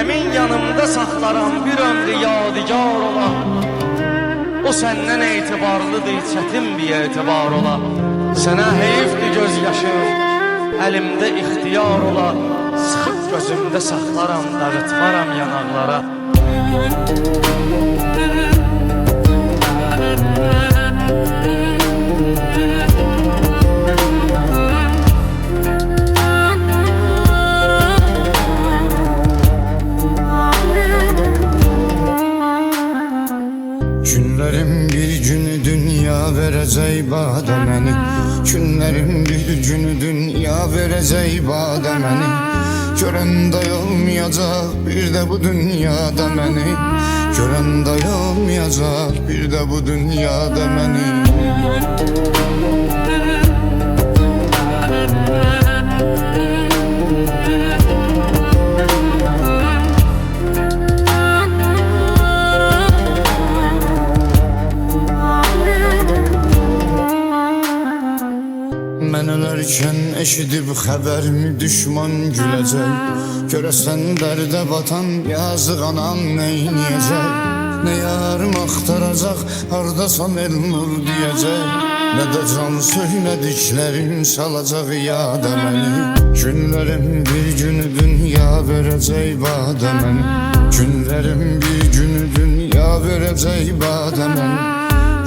Həmin yanımda saxlaram bir ömrü yadigar ola. O səndən etibarlıdır, çətin bir etibar ola. Sənə heyifdir göz yaşım, əlimdə ixtiyar ola. Sıxıb gözümdə saxlaram, dağıtmaram yanaqlara. Günlerim bir günü dünya verəcək badə məni. Günlerim bir günü dünya verəcək badə məni. Görən day olmayacaq bir də bu dünyada məni. Görən day olmayacaq bir də bu dünyada məni. Mən ölərkən eşidib xəbərimi düşman güləcək. Görəsən dərdə batan yazıq anam neyniyəcək. Nə yarım axtaracaq, hardasan Elnur deyəcək. Nə də can söylədiklərim salacaq yada məni. Günlərim bir günü dünya verəcək badə məni. Günlərim bir günü dünya verəcək badə məni.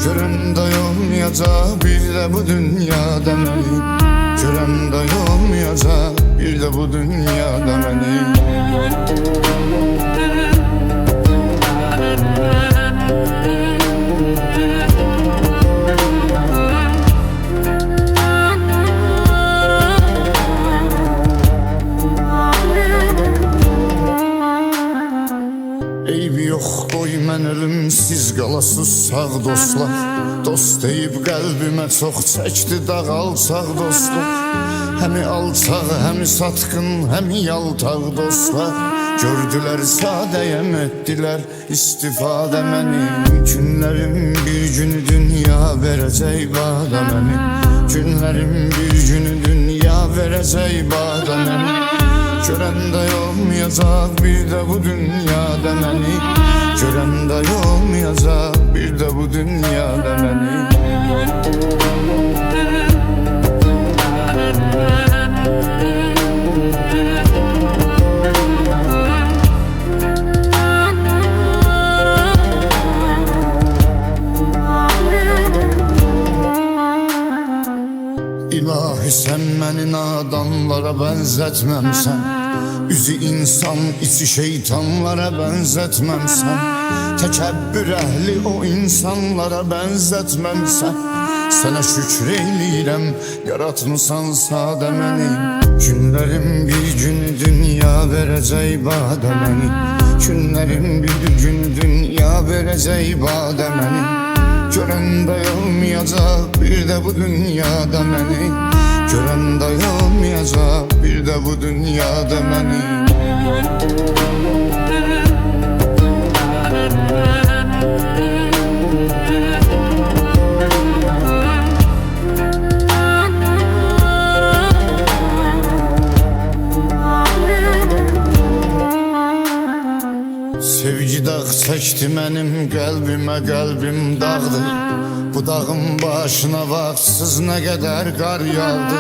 Görən day olmayacaq bir də bu dünyada məni. Görən day olmayacaq bir də bu dünyada məni. Eybi yox qoy mən ölüm, siz qalasız sağ dostlar. Dost deyib qəlbimə çox çəkdi dağ alçaq dostlar. Həmi alçaq, həmi satqın, həmi yaltaq dostlar. Gördülər sadəyəm etdilər istifadə məni. Günlərim bir günü dünya verəcək badə məni. Günlərim bir günü dünya verəcək badə məni. Görən day olmayacaq bir də bu dünyada məni. Görən day olmayacaq bir də bu dünyada məni. İlahi sən məni nadanlara bənzətməmsən. Üzü insan, içi şeytanlara bənzətməmsən. Təkəbbür əhli o insanlara bənzətməmsən. Sənə şükür eyləyirəm, yaratmısan sadə məni. Günlərim bir günü dünya verəcək badə məni. Günlərim bir günü dünya verəcək badə məni. Görən day olmayacaq bir də bu dünyada məni. Görən day olmayacaq bir də bu dünyada məni. Sevgi dağ çəkdi mənim qəlbimə, qəlbim dağdır. Bu dağın başına vaxtsız nə qədər qar yağdı.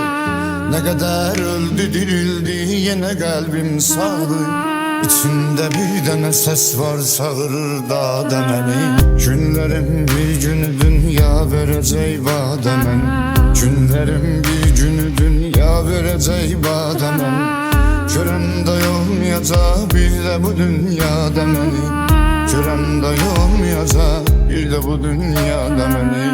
Nə qədər öldü, dirildi, yenə qəlbim sağdır. İçimdə bir dənə səs var, çağırır dadə məni. Günlərim bir günü dünya verəcək badə məni. Günlərim bir günü dünya verəcək badə məni. Görən day olmayacaq bir də bu dünyada məni. Görən day olmayacaq bir də bu dünyada məni.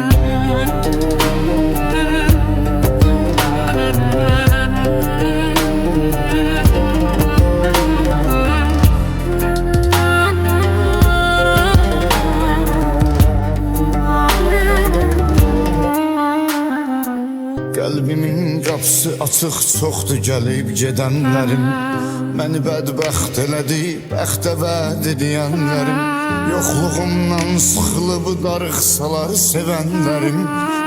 Qəlbimin qapısı açıq, çoxdur gəlib gedənlərim. Məni bədbəxt elədi, bəxtə vəd edənlərim. Yoxluğumdan sıxılıb darıxsalar sevənlərim.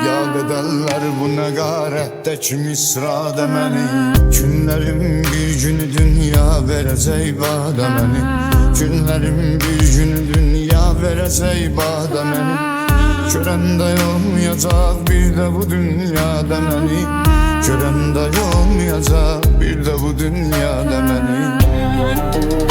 Yad edərlər bu nəqarətdəki misradə məni. Günlərim bir günü dünya verəcək badə məni. Günlərim bir günü dünya verəcək badə məni. Görəndə olmayacaq bir də bu dünyada məni. Görəndə olmayacaq bir də bu dünyada məni.